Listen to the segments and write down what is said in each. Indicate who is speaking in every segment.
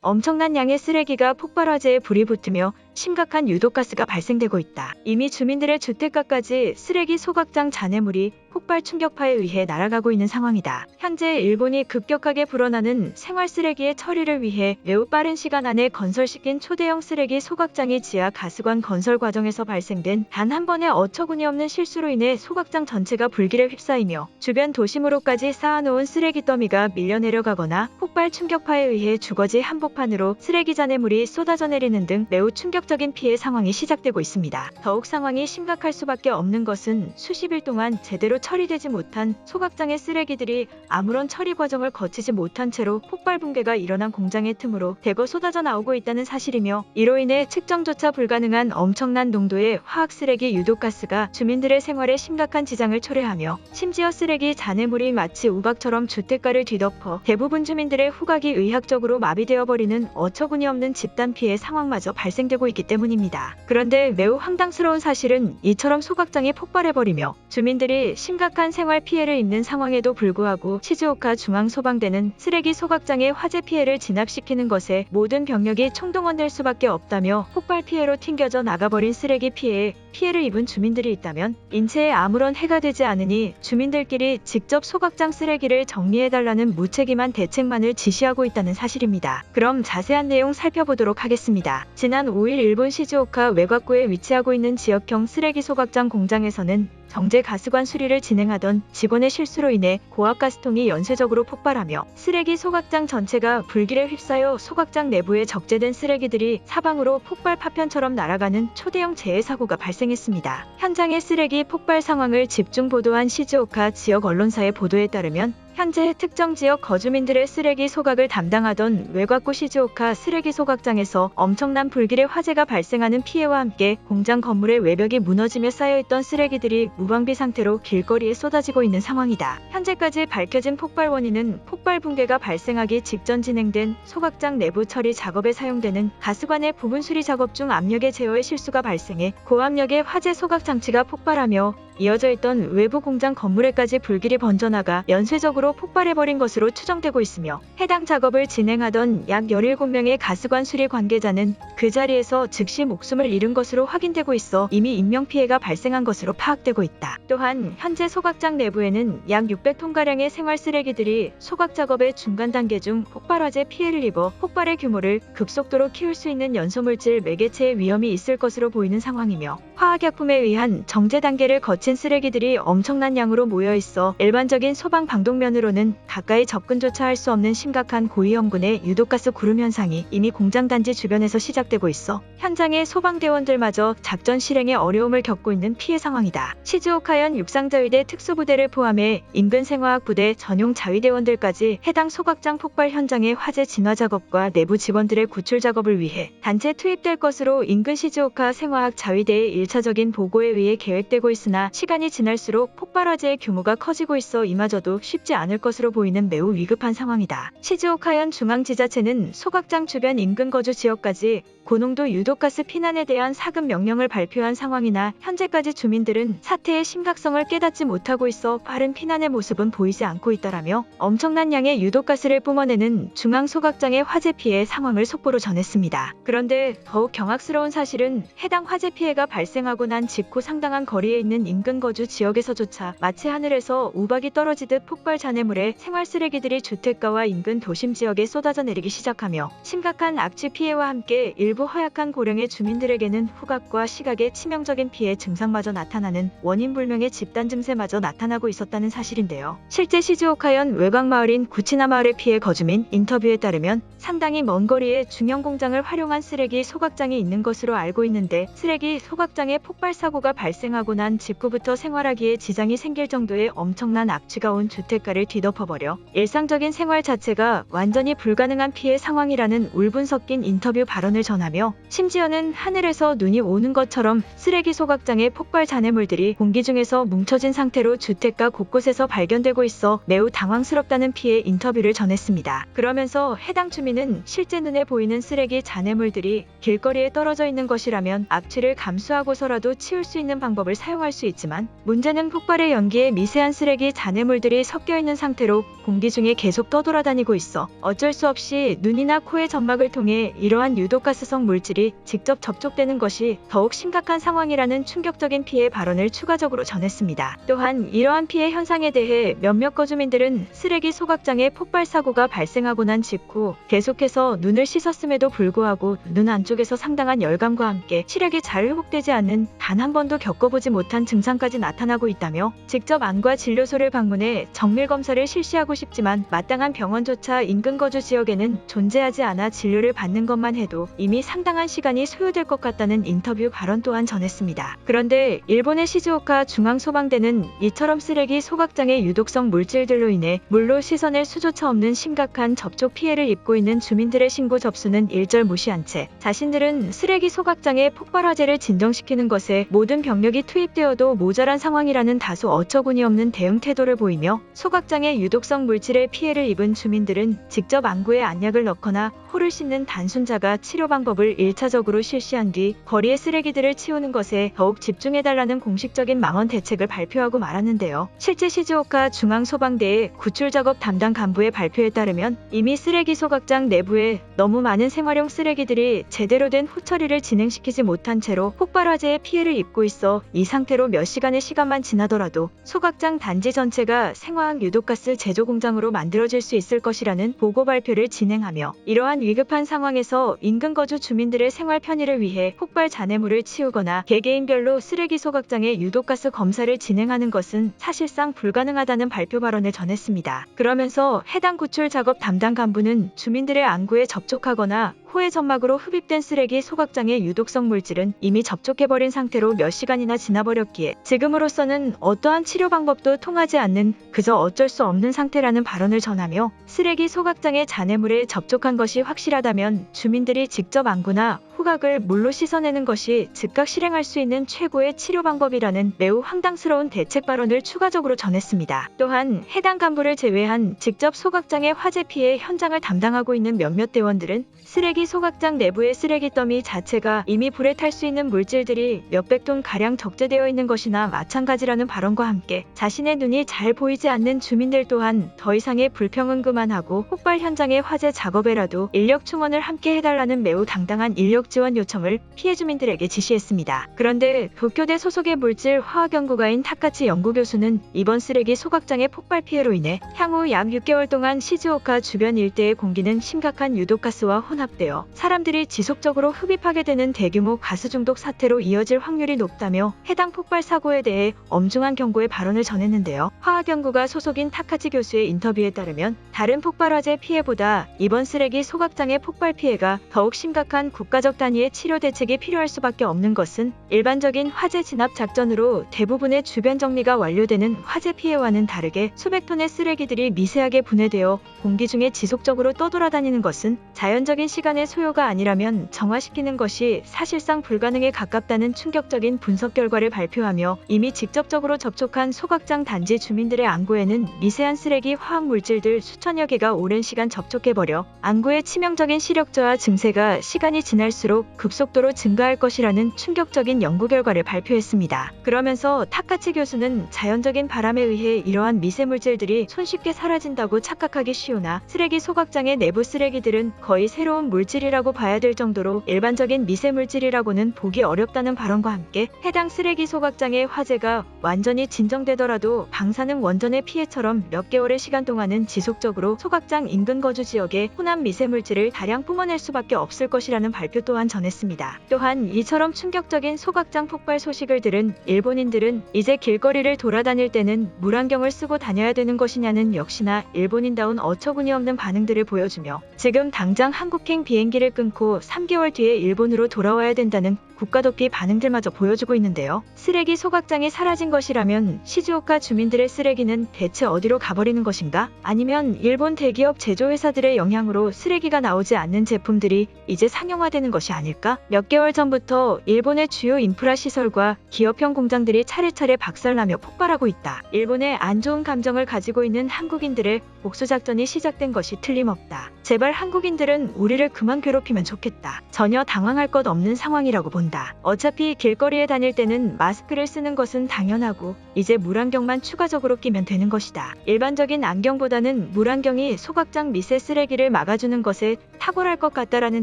Speaker 1: 엄청난 양의 쓰레기가 폭발 화재에 불이 붙으며 심각한 유독가스가 발생되고 있다. 이미 주민들의 주택가까지 쓰레기 소각장 잔해물이 폭발 충격파에 의해 날아가고 있는 상황이다. 현재 일본이 급격하게 불어나는 생활 쓰레기의 처리를 위해 매우 빠른 시간 안에 건설시킨 초대형 쓰레기 소각장이 지하 가스관 건설 과정에서 발생된 단 한 번의 어처구니없는 실수로 인해 소각장 전체가 불길에 휩싸이며 주변 도심으로까지 쌓아놓은 쓰레기 더미가 밀려 내려가거나 폭발 충격파에 의해 주거지 한복판으로 쓰레기 잔해물이 쏟아져 내리는 등 매우 충격적인 피해 상황이 시작되고 있습니다. 더욱 상황이 심각할 수밖에 없는 것은 수십일 동안 제대로 처리되지 못한 소각장의 쓰레기들이 아무런 처리 과정을 거치지 못한 채로 폭발 붕괴가 일어난 공장의 틈으로 대거 쏟아져 나오고 있다는 사실이며, 이로 인해 측정조차 불가능한 엄청난 농도의 화학 쓰레기 유독가스가 주민들의 생활에 심각한 지장을 초래하며, 심지어 쓰레기 잔해물이 마치 우박처럼 주택가를 뒤덮어 대부분 주민들의 후각이 의학적으로 마비되어 버리는 어처구니없는 집단 피해 상황마저 발생되고 있기 때문입니다. 그런데 매우 황당스러운 사실은 이처럼 소각장이 폭발해버리며 주민들이 심각한 생활 피해를 입는 상황에도 불구하고 시즈오카 중앙소방대는 쓰레기 소각장의 화재 피해를 진압시키는 것에 모든 병력이 총동원될 수밖에 없다며, 폭발 피해로 튕겨져 나가버린 쓰레기 피해에 피해를 입은 주민들이 있다면 인체에 아무런 해가 되지 않으니 주민들끼리 직접 소각장 쓰레기를 정리해달라는 무책임한 대책만을 지시하고 있다는 사실입니다. 그럼 자세한 내용 살펴보도록 하겠습니다. 지난 5일 일본 시즈오카 외곽구에 위치하고 있는 지역형 쓰레기 소각장 공장에서는 정제 가스관 수리를 진행하던 직원의 실수로 인해 고압가스통이 연쇄적으로 폭발하며 쓰레기 소각장 전체가 불길에 휩싸여 소각장 내부에 적재된 쓰레기들이 사방으로 폭발 파편처럼 날아가는 초대형 재해 사고가 발생했습니다. 현장의 쓰레기 폭발 상황을 집중 보도한 시즈오카 지역 언론사의 보도에 따르면 현재 특정 지역 거주민들의 쓰레기 소각을 담당하던 외곽구 시즈오카 쓰레기 소각장에서 엄청난 불길의 화재가 발생하는 피해와 함께 공장 건물의 외벽이 무너지며 쌓여있던 쓰레기들이 무방비 상태로 길거리에 쏟아지고 있는 상황이다. 현재까지 밝혀진 폭발 원인은 폭발 붕괴가 발생하기 직전 진행된 소각장 내부 처리 작업에 사용되는 가스관의 부분 수리 작업 중 압력의 제어의 실수가 발생해 고압력의 화재 소각 장치가 폭발하며 이어져 있던 외부 공장 건물에까지 불길이 번져나가 연쇄적으로 폭발해버린 것으로 추정되고 있으며, 해당 작업을 진행하던 약 17명의 가스관 수리 관계자는 그 자리에서 즉시 목숨을 잃은 것으로 확인되고 있어 이미 인명피해가 발생한 것으로 파악되고 있다. 또한 현재 소각장 내부에는 약 600톤가량의 생활 쓰레기들이 소각 작업의 중간 단계 중 폭발 화재 피해를 입어 폭발의 규모를 급속도로 키울 수 있는 연소물질 매개체의 위험이 있을 것으로 보이는 상황이며, 화학약품에 의한 정제 단계를 거친 쓰레기들이 엄청난 양으로 모여있어 일반적인 소방 방독면으로는 가까이 접근조차 할 수 없는 심각한 고위험군의 유독가스 구름 현상이 이미 공장 단지 주변에서 시작되고 있어 현장의 소방대원들마저 작전 실행에 어려움을 겪고 있는 피해 상황이다. 시즈오카현 육상자위대 특수부대를 포함해 인근 생화학부대 전용 자위대원들까지 해당 소각장 폭발 현장의 화재 진화 작업과 내부 직원들의 구출 작업을 위해 단체 투입될 것으로 인근 시즈오카 생화학 자위대의 1차적인 보고에 의해 계획되고 있으나, 시간이 지날수록 폭발 화재의 규모가 커지고 있어 이마저도 쉽지 않을 것으로 보이는 매우 위급한 상황이다. 시즈오카현 중앙지자체는 소각장 주변 인근 거주 지역까지 고농도 유독가스 피난에 대한 사급 명령을 발표한 상황이나, 현재까지 주민들은 사태의 심각성을 깨닫지 못하고 있어 빠른 피난의 모습은 보이지 않고 있다라며 엄청난 양의 유독가스를 뿜어내는 중앙 소각장의 화재 피해 상황을 속보로 전했습니다. 그런데 더욱 경악스러운 사실은 해당 화재 피해가 발생하고 난 직후 상당한 거리에 있는 인근 거주 지역에서조차 마치 하늘에서 우박이 떨어지듯 폭발 잔해물에 생활 쓰레기들이 주택가와 인근 도심 지역에 쏟아져 내리기 시작하며, 심각한 악취 피해와 함께 일부 허약한 고령의 주민들에게는 후각과 시각에 치명적인 피해 증상마저 나타나는 원인 불명의 집단 증세마저 나타나고 있었다는 사실인데요. 실제 시즈오카현 외곽 마을인 구치나 마을의 피해 거주민 인터뷰에 따르면 상당히 먼 거리에 중형 공장을 활용한 쓰레기 소각장이 있는 것으로 알고 있는데, 쓰레기 소각장에 폭발 사고가 발생하고 난 직후부터 생활하기에 지장이 생길 정도의 엄청난 악취가 온 주택가를 뒤덮어버려 일상적인 생활 자체가 완전히 불가능한 피해 상황이라는 울분 섞인 인터뷰 발언을 전하며, 심지어는 하늘에서 눈이 오는 것처럼 쓰레기 소각장의 폭발 잔해물들이 공기 중에서 뭉쳐진 상태로 주택가 곳곳에서 발견되고 있어 매우 당황스럽다는 피해 인터뷰를 전했습니다. 그러면서 해당 주민은 실제 눈에 보이는 쓰레기 잔해물들이 길거리에 떨어져 있는 것이라면 악취를 감수하고서라도 치울 수 있는 방법을 사용할 수 있지 있지만 문제는 폭발의 연기에 미세한 쓰레기 잔해물들이 섞여 있는 상태로 공기 중에 계속 떠돌아다니고 있어 어쩔 수 없이 눈이나 코의 점막을 통해 이러한 유독가스성 물질이 직접 접촉되는 것이 더욱 심각한 상황이라는 충격적인 피해 발언을 추가적으로 전했습니다. 또한 이러한 피해 현상에 대해 몇몇 거주민들은 쓰레기 소각장에 폭발 사고가 발생하고 난 직후 계속해서 눈을 씻었음에도 불구하고 눈 안쪽에서 상당한 열감과 함께 시력이 잘 회복되지 않는 단 한 번도 겪어보지 못한 증상까지 나타나고 있다며 직접 안과 진료소를 방문해 정밀 검사를 실시하고 싶지만 마땅한 병원조차 인근 거주 지역에는 존재하지 않아 진료를 받는 것만 해도 이미 상당한 시간이 소요될 것 같다는 인터뷰 발언 또한 전했습니다. 그런데 일본의 시즈오카 중앙소방대는 이처럼 쓰레기 소각장의 유독성 물질들로 인해 물로 씻어낼 수조차 없는 심각한 접촉 피해를 입고 있는 주민들의 신고 접수는 일절 무시한 채 자신들은 쓰레기 소각장의 폭발 화재를 진정시키는 것에 모든 병력이 투입되어도 모자란 상황이라는 다소 어처구니 없는 대응 태도를 보이며 소각장의 유독성 물질에 피해를 입은 주민들은 직접 안구에 안약을 넣거나 코를 씻는 단순자가 치료 방법을 1차적으로 실시한 뒤 거리의 쓰레기들을 치우는 것에 더욱 집중해달라는 공식적인 망언 대책을 발표하고 말았는데요. 실제 시즈오카 중앙소방대의 구출작업 담당 간부의 발표에 따르면 이미 쓰레기 소각장 내부에 너무 많은 생활용 쓰레기들이 제대로 된 후처리를 진행시키지 못한 채로 폭발 화재의 피해를 입고 있어 이 상태로 몇 시간의 시간만 지나더라도 소각장 단지 전체가 생화학 유독가스 제조 공장으로 만들어질 수 있을 것이라는 보고 발표를 진행하며 이러한 위급한 상황에서 인근 거주 주민들의 생활 편의를 위해 폭발 잔해물을 치우거나 개개인별로 쓰레기 소각장의 유독가스 검사를 진행하는 것은 사실상 불가능하다는 발표 발언을 전했습니다. 그러면서 해당 구출 작업 담당 간부는 주민들의 안구에 접촉하거나 코의 점막으로 흡입된 쓰레기 소각장의 유독성 물질은 이미 접촉해버린 상태로 몇 시간이나 지나버렸기에 지금으로서는 어떠한 치료 방법도 통하지 않는 그저 어쩔 수 없는 상태라는 발언을 전하며 쓰레기 소각장의 잔해물에 접촉한 것이 확실하다면 주민들이 직접 안구나 후각을 물로 씻어내는 것이 즉각 실행할 수 있는 최고의 치료 방법이라는 매우 황당스러운 대책 발언을 추가적으로 전했습니다. 또한 해당 간부를 제외한 직접 소각장의 화재 피해 현장을 담당하고 있는 몇몇 대원들은 쓰레기 소각장 내부의 쓰레기 더미 자체가 이미 불에 탈 수 있는 물질들이 몇백 톤 가량 적재되어 있는 것이나 마찬가지라는 발언과 함께 자신의 눈이 잘 보이지 않는 주민들 또한 더 이상의 불평은 그만하고 폭발 현장의 화재 작업에라도 인력 충원을 함께 해달라는 매우 당당한 인력 지원 요청을 피해 주민들에게 지시했습니다. 그런데 도쿄대 소속의 물질 화학 연구가인 타카치 연구교수는 이번 쓰레기 소각장의 폭발 피해로 인해 향후 약 6개월 동안 시즈오카 주변 일대의 공기는 심각한 유독가스와 혼합되어 사람들이 지속적으로 흡입하게 되는 대규모 가스 중독 사태로 이어질 확률이 높다며 해당 폭발 사고에 대해 엄중한 경고의 발언을 전했는데요. 화학 연구가 소속인 타카치 교수의 인터뷰에 따르면 다른 폭발 화재 피해보다 이번 쓰레기 소각장의 폭발 피해가 더욱 심각한 국가적 단위의 치료 대책이 필요할 수밖에 없는 것은 일반적인 화재 진압 작전으로 대부분의 주변 정리가 완료되는 화재 피해와는 다르게 수백 톤의 쓰레기들이 미세하게 분해되어 공기 중에 지속적으로 떠돌아다니는 것은 자연적인 시간의 소요가 아니라면 정화시키는 것이 사실상 불가능에 가깝다는 충격적인 분석 결과를 발표하며 이미 직접적으로 접촉한 소각장 단지 주민들의 안구에는 미세한 쓰레기 화학 물질들 수천여 개가 오랜 시간 접촉해버려 안구의 치명적인 시력 저하 증세가 시간이 지날수록 급속도로 증가할 것이라는 충격적인 연구 결과를 발표했습니다. 그러면서 타카치 교수는 자연적인 바람에 의해 이러한 미세물질들이 손쉽게 사라진다고 착각하기 쉬우나 쓰레기 소각장의 내부 쓰레기들은 거의 새로운 물질이라고 봐야 될 정도로 일반적인 미세물질이라고는 보기 어렵다는 발언과 함께 해당 쓰레기 소각장의 화재가 완전히 진정되더라도 방사능 원전의 피해처럼 몇 개월의 시간 동안은 지속적으로 소각장 인근 거주 지역에 혼합 미세물질을 다량 뿜어낼 수밖에 없을 것이라는 발표 또한 전했습니다. 또한 이처럼 충격적인 소각장 폭발 소식을 들은 일본인들은 이제 길거리를 돌아다닐 때는 물안경을 쓰고 다녀야 되는 것이냐는 역시나 일본인다운 어처구니 없는 반응들을 보여주며 지금 당장 한국행 비행기를 끊고 3개월 뒤에 일본으로 돌아와야 된다는 국가도피 반응들마저 보여주고 있는데요. 쓰레기 소각장이 사라진 것이라면 시즈오카 주민들의 쓰레기는 대체 어디로 가버리는 것인가? 아니면 일본 대기업 제조회사들의 영향으로 쓰레기가 나오지 않는 제품들이 이제 상용화되는 것이 아닐까? 몇 개월 전부터 일본의 주요 인프라 시설과 기업형 공장들이 차례차례 박살나며 폭발하고 있다. 일본의 안 좋은 감정을 가지고 있는 한국인들의 복수작전이 시작된 것이 틀림없다. 제발 한국인들은 우리를 그만 괴롭히면 좋겠다. 전혀 당황할 것 없는 상황이라고 본다. 어차피 길거리에 다닐 때는 마스크를 쓰는 것은 당연하고 이제 물안경만 추가적으로 끼면 되는 것이다. 일반적인 안경보다는 물안경이 소각장 미세 쓰레기를 막아주는 것에 탁월할 것 같다라는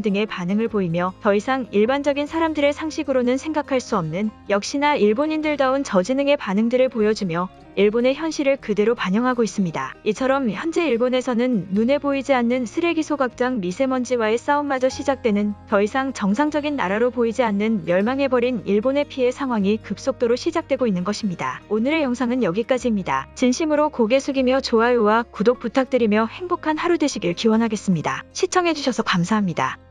Speaker 1: 등의 반응을 보이며 더 이상 일반적인 사람들의 상식으로는 생각할 수 없는 역시나 일본인들다운 저지능의 반응들을 보여주며 일본의 현실을 그대로 반영하고 있습니다. 이처럼 현재 일본에서는 눈에 보이지 않는 쓰레기 소각장 미세먼지와의 싸움마저 시작되는 더 이상 정상적인 나라로 보이지 않는 멸망해버린 일본의 피해 상황이 급속도로 시작되고 있는 것입니다. 오늘의 영상은 여기까지입니다. 진심으로 고개 숙이며 좋아요와 구독 부탁드리며 행복한 하루 되시길 기원하겠습니다. 시청해주셔서 감사합니다.